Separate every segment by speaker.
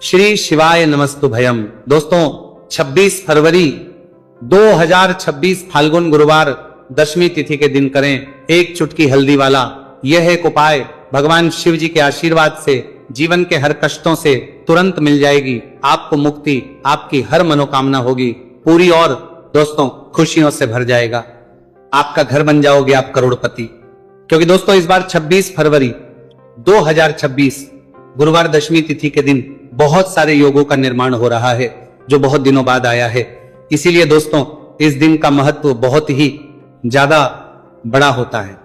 Speaker 1: श्री शिवाय नमस्तुभयम। दोस्तों 26 फरवरी 2026 फाल्गुन गुरुवार दशमी तिथि के दिन करें एक चुटकी हल्दी वाला यह एक उपाय। भगवान शिव जी के आशीर्वाद से जीवन के हर कष्टों से तुरंत मिल जाएगी आपको मुक्ति, आपकी हर मनोकामना होगी पूरी और दोस्तों खुशियों से भर जाएगा। आपका घर बन जाओगे आप करोड़पति। क्योंकि दोस्तों इस बार 26 फरवरी 2026 गुरुवार दशमी तिथि के दिन बहुत सारे योगों का निर्माण हो रहा है जो बहुत दिनों बाद आया है। इसीलिए दोस्तों इस दिन का महत्व बहुत ही ज्यादा बड़ा होता है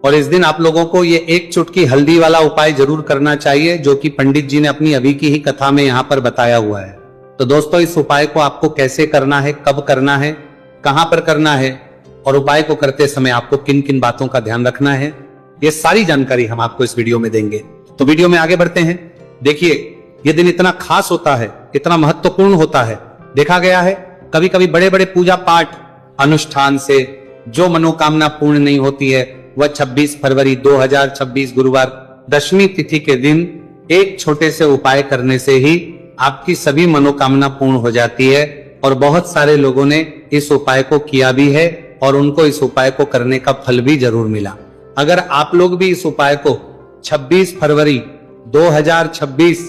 Speaker 1: और इस दिन आप लोगों को ये एक चुटकी हल्दी वाला उपाय जरूर करना चाहिए जो कि पंडित जी ने अपनी अभी की ही कथा में यहाँ पर बताया हुआ है। तो दोस्तों इस उपाय को आपको कैसे करना है, कब करना है, कहां पर करना है और उपाय को करते समय आपको किन किन बातों का ध्यान रखना है, ये सारी जानकारी हम आपको इस वीडियो में देंगे। तो वीडियो में आगे बढ़ते हैं। देखिए ये दिन इतना खास होता है, इतना महत्वपूर्ण होता है। देखा गया है कभी कभी बड़े बड़े पूजा पाठ अनुष्ठान से जो मनोकामना पूर्ण नहीं होती है वह 26 फरवरी 2026 गुरुवार दशमी तिथि के दिन एक छोटे से उपाय करने से ही आपकी सभी मनोकामना पूर्ण हो जाती है। और बहुत सारे लोगों ने इस उपाय को किया भी है और उनको इस उपाय को करने का फल भी जरूर मिला। अगर आप लोग भी इस उपाय को 26 फरवरी 2026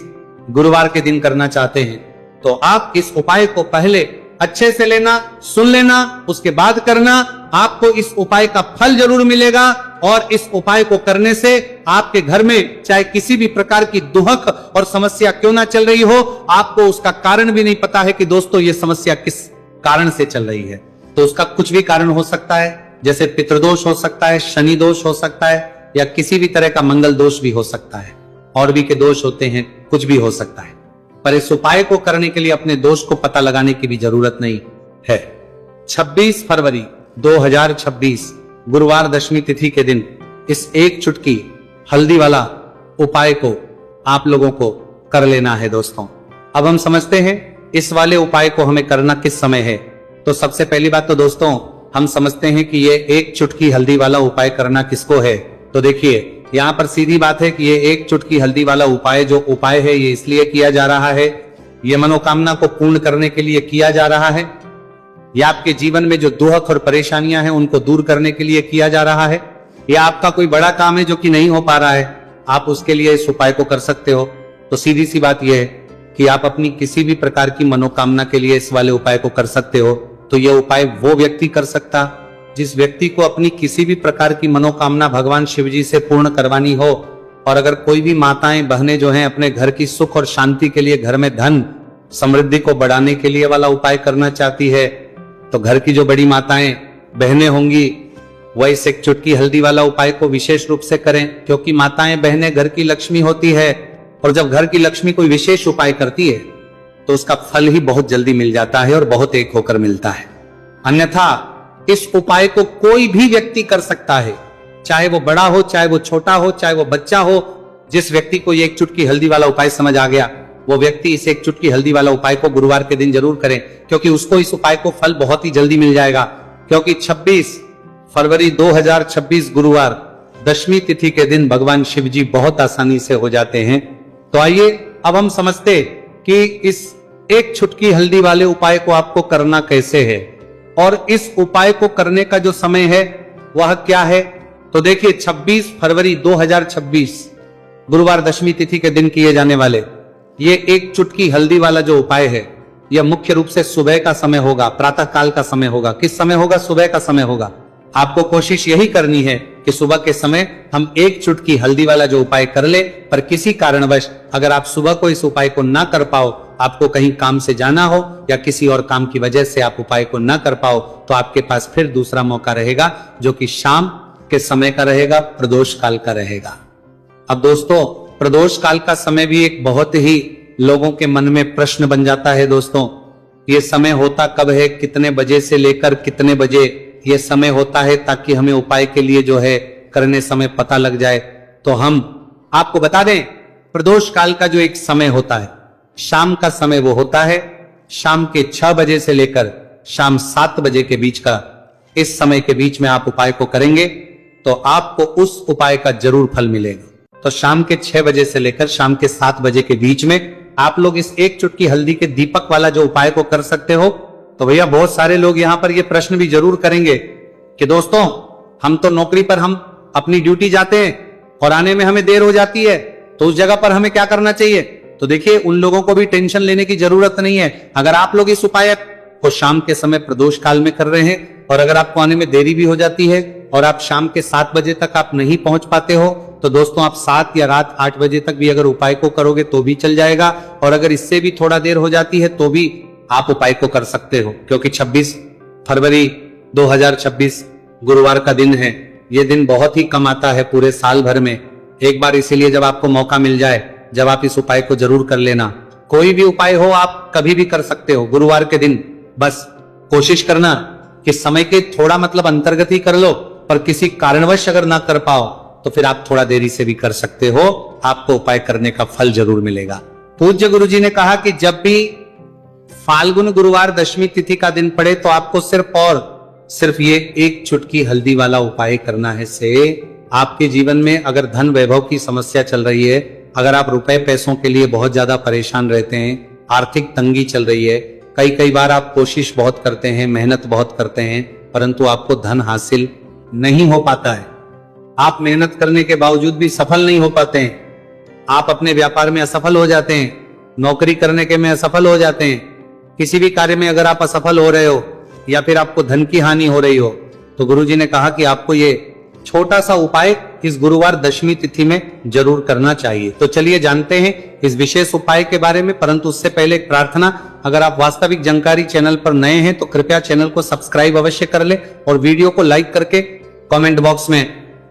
Speaker 1: गुरुवार के दिन करना चाहते हैं तो आप इस उपाय को पहले अच्छे से लेना, सुन लेना, उसके बाद करना। आपको इस उपाय का फल जरूर मिलेगा और इस उपाय को करने से आपके घर में चाहे किसी भी प्रकार की दुहक और समस्या क्यों ना चल रही हो, आपको उसका कारण भी नहीं पता है कि दोस्तों ये समस्या किस कारण से चल रही है। तो उसका कुछ भी कारण हो सकता है, जैसे पितृदोष हो सकता है, शनि दोष हो सकता है या किसी भी तरह का मंगल दोष भी हो सकता है, और भी के दोष होते हैं, कुछ भी हो सकता है। पर इस उपाय को करने के लिए अपने दोष को पता लगाने की भी जरूरत नहीं है। 26 फरवरी 2026 गुरुवार दशमी तिथि के दिन इस एक चुटकी हल्दी वाला उपाय को आप लोगों को कर लेना है। दोस्तों अब हम समझते हैं इस वाले उपाय को हमें करना किस समय है। तो सबसे पहली बात तो दोस्तों हम समझते हैं कि ये एक चुटकी हल्दी वाला उपाय करना किसको है। तो देखिए यहाँ पर सीधी बात है कि ये एक चुटकी हल्दी वाला उपाय जो उपाय है ये इसलिए किया जा रहा है, ये मनोकामना को पूर्ण करने के लिए किया जा रहा है, या आपके जीवन में जो दुख और परेशानियां हैं उनको दूर करने के लिए किया जा रहा है, या आपका कोई बड़ा काम है जो कि नहीं हो पा रहा है, आप उसके लिए इस उपाय को कर सकते हो। तो सीधी सी बात यह है कि आप अपनी किसी भी प्रकार की मनोकामना के लिए इस वाले उपाय को कर सकते हो। तो यह उपाय वो व्यक्ति कर सकता जिस व्यक्ति को अपनी किसी भी प्रकार की मनोकामना भगवान शिव जी से पूर्ण करवानी हो। और अगर कोई भी माताएं बहनें जो हैं अपने घर की सुख और शांति के लिए, घर में धन समृद्धि को बढ़ाने के लिए वाला उपाय करना चाहती है तो घर की जो बड़ी माताएं बहनें होंगी वह इस एक चुटकी हल्दी वाला उपाय को विशेष रूप से करें, क्योंकि माताएं बहनें घर की लक्ष्मी होती है और जब घर की लक्ष्मी कोई विशेष उपाय करती है तो उसका फल ही बहुत जल्दी मिल जाता है और बहुत एक होकर मिलता है। अन्यथा इस उपाय को कोई भी व्यक्ति कर सकता है, चाहे वो बड़ा हो, चाहे वो छोटा हो, चाहे वो बच्चा हो। जिस व्यक्ति को ये एक चुटकी हल्दी वाला उपाय समझ आ गया वो व्यक्ति इस एक चुटकी हल्दी वाला उपाय को गुरुवार के दिन जरूर करें, क्योंकि उसको इस उपाय को फल बहुत ही जल्दी मिल जाएगा। क्योंकि 26 फरवरी 2026 गुरुवार दशमी तिथि के दिन भगवान शिव जी बहुत आसानी से हो जाते हैं। तो आइए अब हम समझते कि इस एक चुटकी हल्दी वाले उपाय को आपको करना कैसे है और इस उपाय को करने का जो समय है वह क्या है। तो देखिए 26 फरवरी 2026 गुरुवार दशमी तिथि के दिन किए जाने वाले ये एक चुटकी हल्दी वाला जो उपाय है यह मुख्य रूप से सुबह का समय होगा, प्रातः काल का समय होगा। किस समय होगा? सुबह का समय होगा। आपको कोशिश यही करनी है कि सुबह के समय हम एक चुटकी हल्दी वाला जो उपाय कर ले। पर किसी कारणवश अगर आप सुबह को इस उपाय को ना कर पाओ, आपको कहीं काम से जाना हो या किसी और काम की वजह से आप उपाय को ना कर पाओ, तो आपके पास फिर दूसरा मौका रहेगा जो कि शाम के समय का रहेगा, प्रदोष काल का रहेगा। अब दोस्तों प्रदोष काल का समय भी एक बहुत ही लोगों के मन में प्रश्न बन जाता है। दोस्तों ये समय होता कब है, कितने बजे से लेकर कितने बजे ये समय होता है, ताकि हमें उपाय के लिए जो है करने समय पता लग जाए। तो हम आपको बता दें प्रदोष काल का जो एक समय होता है, शाम का समय वो होता है शाम के 6 बजे से लेकर शाम 7 बजे के बीच का। इस समय के बीच में आप उपाय को करेंगे तो आपको उस उपाय का जरूर फल मिलेगा। तो शाम के 6 बजे से लेकर शाम के 7 बजे के बीच में आप लोग इस एक चुटकी हल्दी के दीपक वाला जो उपाय को कर सकते हो। तो भैया बहुत सारे लोग यहां पर ये प्रश्न भी जरूर करेंगे कि दोस्तों हम तो नौकरी पर हम अपनी ड्यूटी जाते हैं और आने में हमें देर हो जाती है, तो उस जगह पर हमें क्या करना चाहिए। तो देखिए उन लोगों को भी टेंशन लेने की जरूरत नहीं है। अगर आप लोग इस उपाय को शाम के समय प्रदोष काल में कर रहे हैं और अगर आपको आने में देरी भी हो जाती है और आप शाम के 7 बजे तक आप नहीं पहुंच पाते हो, तो दोस्तों आप 7 या रात 8 बजे तक भी अगर उपाय को करोगे तो भी चल जाएगा। और अगर इससे भी थोड़ा देर हो जाती है तो भी आप उपाय को कर सकते हो, क्योंकि 26 फरवरी 2026 गुरुवार का दिन है। यह दिन बहुत ही कम आता है पूरे साल भर में, एक बार इसीलिए जब आपको मौका मिल जाए, जब आप इस उपाय को जरूर कर लेना। कोई भी उपाय हो आप कभी भी कर सकते हो गुरुवार के दिन, बस कोशिश करना कि समय के थोड़ा मतलब अंतर्गत ही कर लो, पर किसी कारणवश अगर ना कर पाओ तो फिर आप थोड़ा देरी से भी कर सकते हो, आपको उपाय करने का फल जरूर मिलेगा। पूज्य गुरुजी ने कहा कि जब भी फाल्गुन गुरुवार दशमी तिथि का दिन पड़े तो आपको सिर्फ ये एक चुटकी हल्दी वाला उपाय करना है। से आपके जीवन में अगर धन वैभव की समस्या चल रही है, अगर आप रुपए पैसों के लिए बहुत ज्यादा परेशान रहते हैं, आर्थिक तंगी चल रही है, कई बार आप कोशिश बहुत करते हैं, मेहनत बहुत करते हैं, परंतु आपको धन हासिल नहीं हो पाता है, आप मेहनत करने के बावजूद भी सफल नहीं हो पाते हैं, आप अपने व्यापार में असफल हो जाते हैं, नौकरी करने के में असफल हो जाते हैं, किसी भी कार्य में अगर आप असफल हो रहे हो या फिर आपको धन की हानि हो रही हो, तो गुरुजी ने कहा कि आपको ये छोटा सा उपाय इस गुरुवार दशमी तिथि में जरूर करना चाहिए। तो चलिए जानते हैं इस विशेष उपाय के बारे में, परंतु उससे पहले एक प्रार्थना, अगर आप वास्तविक जानकारी चैनल पर नए हैं तो कृपया चैनल को सब्सक्राइब अवश्य कर ले और वीडियो को लाइक करके कमेंट बॉक्स में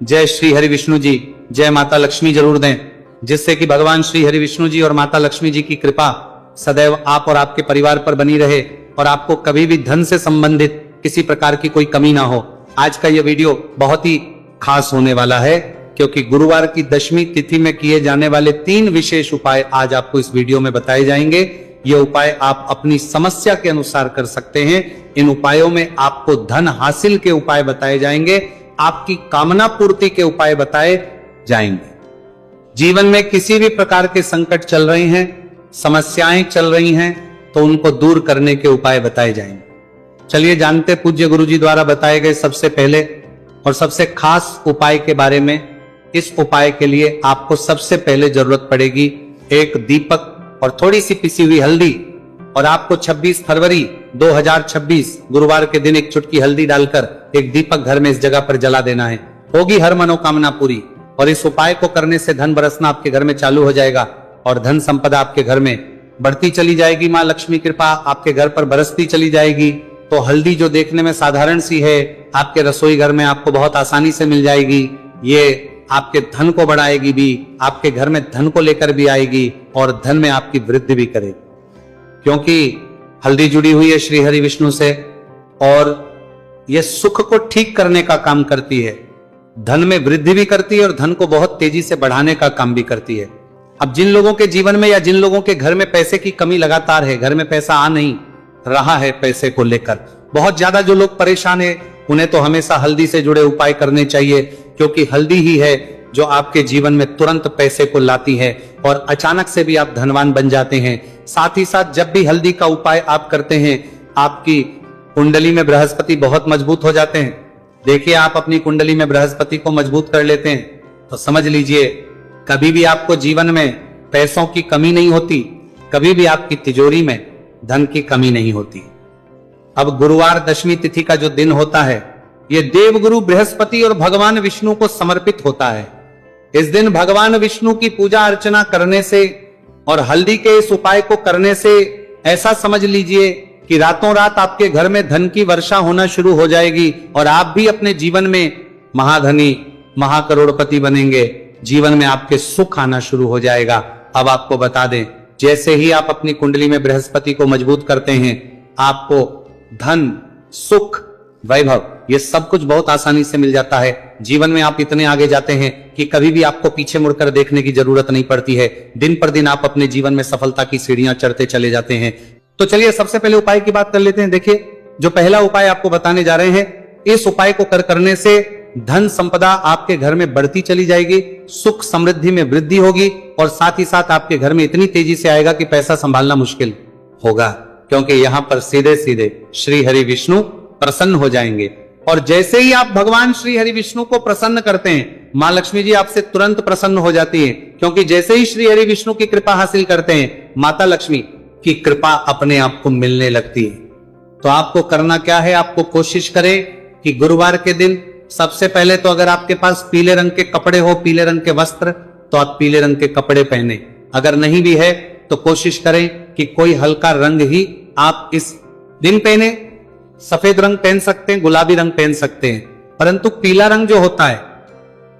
Speaker 1: जय श्री हरि विष्णु जी, जय माता लक्ष्मी जरूर दें, जिससे कि भगवान श्री हरि विष्णु जी और माता लक्ष्मी जी की कृपा सदैव आप और आपके परिवार पर बनी रहे और आपको कभी भी धन से संबंधित किसी प्रकार की कोई कमी ना हो। आज का यह वीडियो बहुत ही खास होने वाला है, क्योंकि गुरुवार की दशमी तिथि में किए जाने वाले 3 विशेष उपाय आज आपको इस वीडियो में बताए जाएंगे। ये उपाय आप अपनी समस्या के अनुसार कर सकते हैं। इन उपायों में आपको धन हासिल के उपाय बताए जाएंगे, आपकी कामना पूर्ति के उपाय बताए जाएंगे। जीवन में किसी भी प्रकार के संकट चल रहे हैं, समस्याएं चल रही हैं, तो उनको दूर करने के उपाय बताए जाएंगे। चलिए जानते पूज्य गुरुजी द्वारा बताए गए सबसे पहले और सबसे खास उपाय के बारे में। इस उपाय के लिए आपको सबसे पहले जरूरत पड़ेगी एक दीपक और थोड़ी सी पिसी हुई हल्दी, और आपको 26 फरवरी 2026 गुरुवार के दिन एक चुटकी हल्दी डालकर एक दीपक घर में इस जगह पर जला देना है। होगी हर मनोकामना पूरी। और इस उपाय को करने से धन बरसना आपके घर में चालू हो जाएगा और धन संपदा आपके घर में बढ़ती चली जाएगी। मां लक्ष्मी कृपा आपके घर पर बरसती चली जाएगी। तो हल्दी जो देखने में साधारण सी है, आपके रसोई घर में आपको बहुत आसानी से मिल जाएगी। ये आपके धन को बढ़ाएगी भी, आपके घर में धन को लेकर भी आएगी और धन में आपकी वृद्धि भी करेगी, क्योंकि हल्दी जुड़ी हुई है श्री हरि विष्णु से और यह सुख को ठीक करने का काम करती है, धन में वृद्धि भी करती है और धन को बहुत तेजी से बढ़ाने का काम भी करती है। अब जिन लोगों के जीवन में या जिन लोगों के घर में पैसे की कमी लगातार है, घर में पैसा आ नहीं रहा है, पैसे को लेकर बहुत ज्यादा जो लोग परेशान है, उन्हें तो हमेशा हल्दी से जुड़े उपाय करने चाहिए, क्योंकि हल्दी ही है जो आपके जीवन में तुरंत पैसे को लाती है और अचानक से भी आप धनवान बन जाते हैं। साथ ही साथ जब भी हल्दी का उपाय आप करते हैं, आपकी कुंडली में बृहस्पति बहुत मजबूत हो जाते हैं। देखिए आप अपनी कुंडली में बृहस्पति को मजबूत कर लेते हैं तो समझ लीजिए कभी भी आपको जीवन में पैसों की कमी नहीं होती, कभी भी आपकी तिजोरी में धन की कमी नहीं होती। अब गुरुवार दशमी तिथि का जो दिन होता है, यह देवगुरु बृहस्पति और भगवान विष्णु को समर्पित होता है। इस दिन भगवान विष्णु की पूजा अर्चना करने से और हल्दी के इस उपाय को करने से ऐसा समझ लीजिए कि रातों रात आपके घर में धन की वर्षा होना शुरू हो जाएगी और आप भी अपने जीवन में महाधनी महाकरोड़पति बनेंगे। जीवन में आपके सुख आना शुरू हो जाएगा। अब आपको बता दें, जैसे ही आप अपनी कुंडली में बृहस्पति को मजबूत करते हैं, आपको धन सुख वैभव ये सब कुछ बहुत आसानी से मिल जाता है। जीवन में आप इतने आगे जाते हैं कि कभी भी आपको पीछे मुड़कर देखने की जरूरत नहीं पड़ती है। दिन पर दिन आप अपने जीवन में सफलता की सीढ़ियां चढ़ते चले जाते हैं। तो चलिए सबसे पहले उपाय की बात कर लेते हैं। देखिए जो पहला उपाय आपको बताने जा रहे हैं, इस उपाय को करने से धन संपदा आपके घर में बढ़ती चली जाएगी, सुख समृद्धि में वृद्धि होगी और साथ ही साथ आपके घर में इतनी तेजी से आएगा कि पैसा संभालना मुश्किल होगा, क्योंकि यहां पर सीधे सीधे श्री हरि विष्णु प्रसन्न हो जाएंगे। और जैसे ही आप भगवान श्री हरि विष्णु को प्रसन्न करते हैं, मां लक्ष्मी जी आपसे तुरंत प्रसन्न हो जाती है, क्योंकि जैसे ही श्री हरि विष्णु की कृपा हासिल करते हैं, माता लक्ष्मी की कृपा अपने आप को मिलने लगती है। तो आपको करना क्या है, आपको कोशिश करें कि गुरुवार के दिन सबसे पहले तो अगर आपके पास पीले रंग के कपड़े हो, पीले रंग के वस्त्र, तो आप पीले रंग के कपड़े पहने। अगर नहीं भी है तो कोशिश करें कि कोई हल्का रंग ही आप इस दिन पहने। सफेद रंग पहन सकते हैं, गुलाबी रंग पहन सकते हैं, परंतु पीला रंग जो होता है,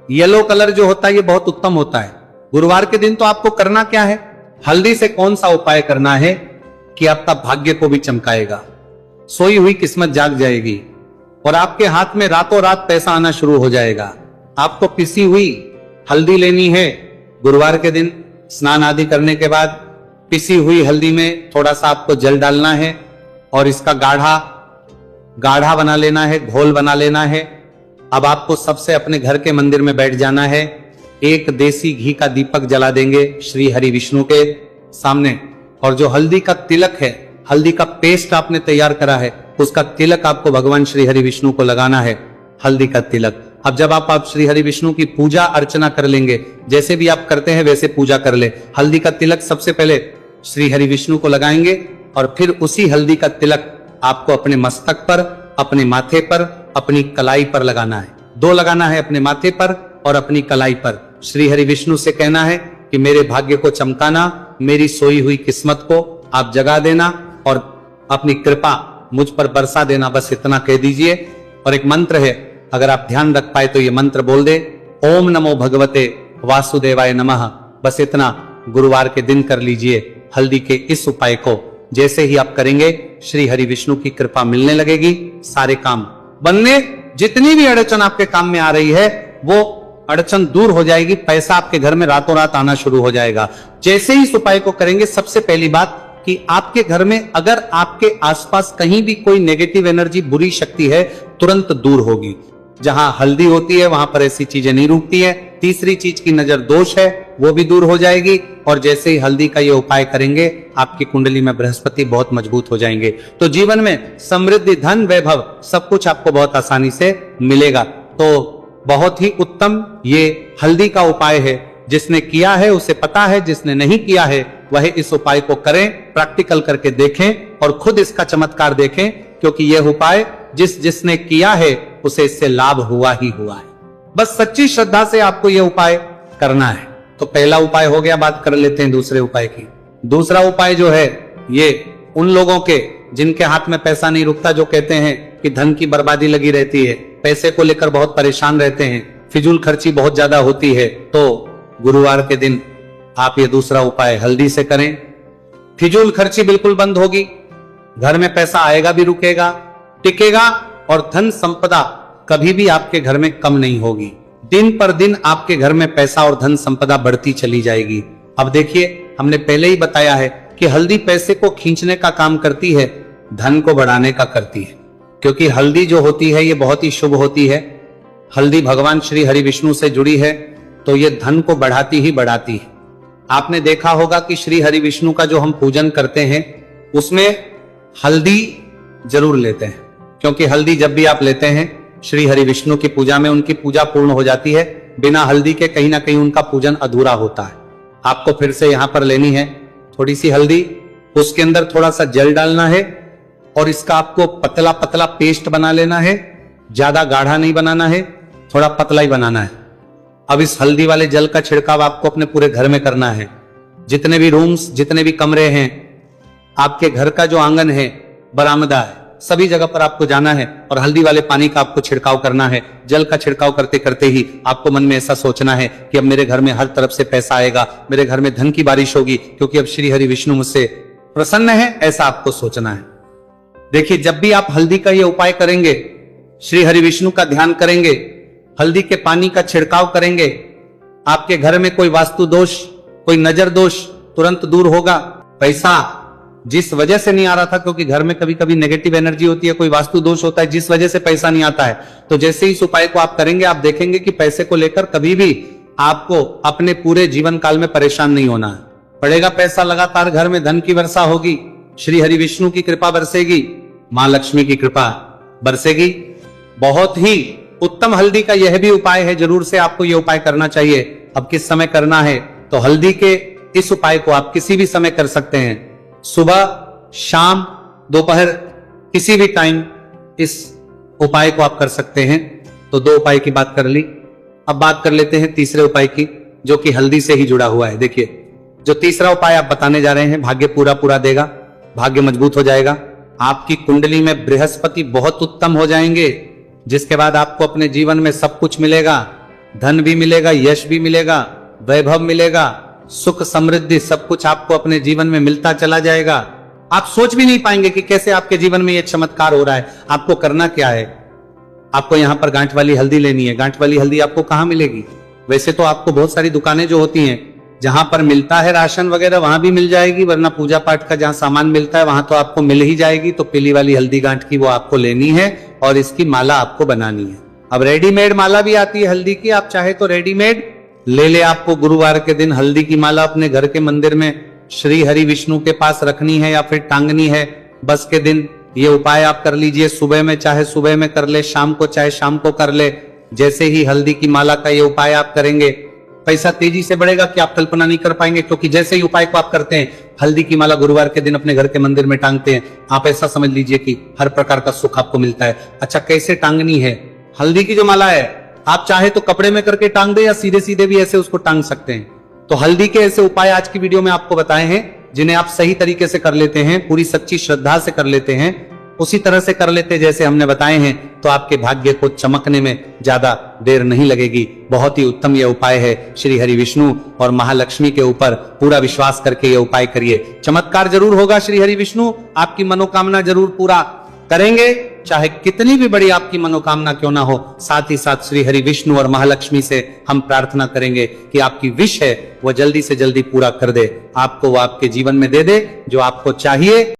Speaker 1: येलो कलर जो होता है, ये बहुत उत्तम होता है। गुरुवार के दिन तो आपको करना क्या है, हल्दी से कौन सा उपाय करना है कि आपका भाग्य को भी चमकाएगा, सोई हुई किस्मत जाग जाएगी और आपके हाथ में रातों रात पैसा आना शुरू हो जाएगा। आपको पिसी हुई हल्दी लेनी है। गुरुवार के दिन स्नान आदि करने के बाद पिसी हुई हल्दी में थोड़ा सा आपको जल डालना है और इसका गाढ़ा बना लेना है, घोल बना लेना है। अब आपको सबसे अपने घर के मंदिर में बैठ जाना है, एक देसी घी का दीपक जला देंगे श्री हरि विष्णु के सामने, और जो हल्दी का तिलक है, हल्दी का पेस्ट आपने तैयार करा है, उसका तिलक आपको भगवान श्री हरि विष्णु को लगाना है, हल्दी का तिलक। अब जब आप श्री हरि विष्णु की पूजा अर्चना कर लेंगे, जैसे भी आप करते हैं वैसे पूजा कर ले। हल्दी का तिलक सबसे पहले श्री हरि विष्णु को लगाएंगे और फिर उसी हल्दी का तिलक आपको अपने मस्तक पर, अपने माथे पर, अपनी कलाई पर लगाना है। दो लगाना है, अपने माथे पर और अपनी कलाई पर। श्री हरि विष्णु से कहना है कि मेरे भाग्य को चमकाना, मेरी सोई हुई किस्मत को आप जगा देना और अपनी कृपा मुझ पर बरसा देना, बस इतना कह दीजिए। और एक मंत्र है, अगर आप ध्यान रख पाए तो ये मंत्र बोल दे, ओम नमो भगवते वासुदेवाय नमः। बस इतना गुरुवार के दिन कर लीजिए। हल्दी के इस उपाय को जैसे ही आप करेंगे, श्री हरि विष्णु की कृपा मिलने लगेगी, सारे काम बनने, जितनी भी अड़चन आपके काम में आ रही है वो अड़चन दूर हो जाएगी, पैसा आपके घर में रातों रात आना शुरू हो जाएगा। जैसे ही इस उपाय को करेंगे, सबसे पहली बात कि आपके घर में अगर आपके आसपास कहीं भी कोई नेगेटिव एनर्जी, बुरी शक्ति है, तुरंत दूर होगी। जहां हल्दी होती है वहां पर ऐसी चीजें नहीं रुकती है। तीसरी चीज की नजर दोष है, वो भी दूर हो जाएगी। और जैसे ही हल्दी का ये उपाय करेंगे, आपकी कुंडली में बृहस्पति बहुत मजबूत हो जाएंगे, तो जीवन में समृद्धि, धन, वैभव सब कुछ आपको बहुत आसानी से मिलेगा। तो बहुत ही उत्तम ये हल्दी का उपाय है। जिसने किया है उसे पता है, जिसने नहीं किया है वह इस उपाय को करें, प्रैक्टिकल करके देखें और खुद इसका चमत्कार देखें, क्योंकि यह उपाय जिसने किया है उसे इससे लाभ हुआ ही हुआ है। बस सच्ची श्रद्धा से आपको यह उपाय करना है। तो पहला उपाय हो गया, बात कर लेते हैं दूसरे उपाय की। दूसरा उपाय जो है, ये उन लोगों के जिनके हाथ में पैसा नहीं रुकता, जो कहते हैं कि धन की बर्बादी लगी रहती है, पैसे को लेकर बहुत परेशान रहते हैं, फिजूल खर्ची बहुत ज्यादा होती है, तो गुरुवार के दिन आप ये दूसरा उपाय हल्दी से करें। फिजूल खर्ची बिल्कुल बंद होगी, घर में पैसा आएगा भी, रुकेगा, टिकेगा और धन संपदा कभी भी आपके घर में कम नहीं होगी। दिन पर दिन आपके घर में पैसा और धन संपदा बढ़ती चली जाएगी। अब देखिए, हमने पहले ही बताया है कि हल्दी पैसे को खींचने का काम करती है, धन को बढ़ाने का करती है, क्योंकि हल्दी जो होती है ये बहुत ही शुभ होती है। हल्दी भगवान श्री हरि विष्णु से जुड़ी है, तो ये धन को बढ़ाती ही बढ़ाती है। आपने देखा होगा कि श्री हरि विष्णु का जो हम पूजन करते हैं उसमें हल्दी जरूर लेते हैं, क्योंकि हल्दी जब भी आप लेते हैं श्री हरि विष्णु की पूजा में, उनकी पूजा पूर्ण हो जाती है। बिना हल्दी के कहीं ना कहीं उनका पूजन अधूरा होता है। आपको फिर से यहां पर लेनी है थोड़ी सी हल्दी, उसके अंदर थोड़ा सा जल डालना है और इसका आपको पतला पतला पेस्ट बना लेना है। ज्यादा गाढ़ा नहीं बनाना है, थोड़ा पतला ही बनाना है। अब इस हल्दी वाले जल का छिड़काव आपको अपने पूरे घर में करना है। जितने भी रूम्स, जितने भी कमरे हैं, आपके घर का जो आंगन है, बरामदा है, सभी जगह पर आपको जाना है और हल्दी वाले पानी का आपको छिड़काव करना है। जल का छिड़काव करते करते ही आपको मन में ऐसा सोचना है कि अब मेरे घर में हर तरफ से पैसा आएगा, मेरे घर में धन की बारिश होगी, क्योंकि अब श्री हरि विष्णु मुझसे प्रसन्न है, ऐसा आपको सोचना है। देखिए, जब भी आप हल्दी का ये उपाय करेंगे, श्री हरि विष्णु का ध्यान करेंगे, हल्दी के पानी का छिड़काव करेंगे, आपके घर में कोई वास्तु दोष, कोई नजर दोष तुरंत दूर होगा। पैसा जिस वजह से नहीं आ रहा था, क्योंकि घर में कभी कभी नेगेटिव एनर्जी होती है, कोई वास्तु दोष होता है, जिस वजह से पैसा नहीं आता है, तो जैसे ही इस उपाय को आप करेंगे, आप देखेंगे कि पैसे को लेकर कभी भी आपको अपने पूरे जीवन काल में परेशान नहीं होना है। पड़ेगा पैसा, लगातार घर में धन की वर्षा होगी, श्री हरि विष्णु की कृपा बरसेगी, मां लक्ष्मी की कृपा बरसेगी। बहुत ही उत्तम हल्दी का यह भी उपाय है, जरूर से आपको यह उपाय करना चाहिए। अब किस समय करना है, तो हल्दी के इस उपाय को आप किसी भी समय कर सकते हैं, सुबह, शाम, दोपहर, किसी भी टाइम इस उपाय को आप कर सकते हैं। तो 2 उपाय की बात कर ली। अब बात कर लेते हैं तीसरे उपाय की, जो कि हल्दी से ही जुड़ा हुआ है। देखिए, जो तीसरा उपाय आप बताने जा रहे हैं, भाग्य पूरा देगा, भाग्य मजबूत हो जाएगा, आपकी कुंडली में बृहस्पति बहुत उत्तम हो जाएंगे, जिसके बाद आपको अपने जीवन में सब कुछ मिलेगा, धन भी मिलेगा, यश भी मिलेगा, वैभव मिलेगा, सुख समृद्धि सब कुछ आपको अपने जीवन में मिलता चला जाएगा। आप सोच भी नहीं पाएंगे कि कैसे आपके जीवन में यह चमत्कार हो रहा है। आपको करना क्या है, आपको यहां पर गांठ वाली हल्दी लेनी है। गांठ वाली हल्दी आपको कहां मिलेगी, वैसे तो आपको बहुत सारी दुकानें जो होती हैं, जहां पर मिलता है राशन वगैरह, वहां भी मिल जाएगी, वरना पूजा पाठ का जहां सामान मिलता है वहां तो आपको मिल ही जाएगी। तो पीली वाली हल्दी गांठ की वो आपको लेनी है और इसकी माला आपको बनानी है। अब रेडीमेड माला भी आती है हल्दी की, आप चाहे तो रेडीमेड ले ले। आपको गुरुवार के दिन हल्दी की माला अपने घर के मंदिर में श्री हरि विष्णु के पास रखनी है या फिर टांगनी है। बस के दिन ये उपाय आप कर लीजिए, सुबह में चाहे सुबह में कर ले, शाम को चाहे शाम को कर ले। जैसे ही हल्दी की माला का ये उपाय आप करेंगे, पैसा तेजी से बढ़ेगा कि आप कल्पना नहीं कर पाएंगे, क्योंकि जैसे ही उपाय को आप करते हैं, हल्दी की माला गुरुवार के दिन अपने घर के मंदिर में टांगते हैं, आप ऐसा समझ लीजिए कि हर प्रकार का सुख आपको मिलता है। अच्छा, कैसे टांगनी है हल्दी की जो माला है, आप चाहे तो कपड़े में करके टांग दे या सीधे सीधे भी ऐसे उसको टांग सकते हैं। तो हल्दी के ऐसे उपाय आज की वीडियो में आपको बताए हैं, जिन्हें आप सही तरीके से कर लेते हैं, पूरी सच्ची श्रद्धा से कर लेते हैं, उसी तरह से कर लेते जैसे हमने बताए हैं, तो आपके भाग्य को चमकने में ज्यादा देर नहीं लगेगी। बहुत ही उत्तम यह उपाय है। श्री हरि विष्णु और महालक्ष्मी के ऊपर पूरा विश्वास करके यह उपाय करिए, चमत्कार जरूर होगा। श्री हरि विष्णु आपकी मनोकामना जरूर पूरा करेंगे, चाहे कितनी भी बड़ी आपकी मनोकामना क्यों ना हो। साथ ही साथ श्री हरि विष्णु और महालक्ष्मी से हम प्रार्थना करेंगे कि आपकी विश है वो जल्दी से जल्दी पूरा कर दे, आपको वो आपके जीवन में दे दे जो आपको चाहिए।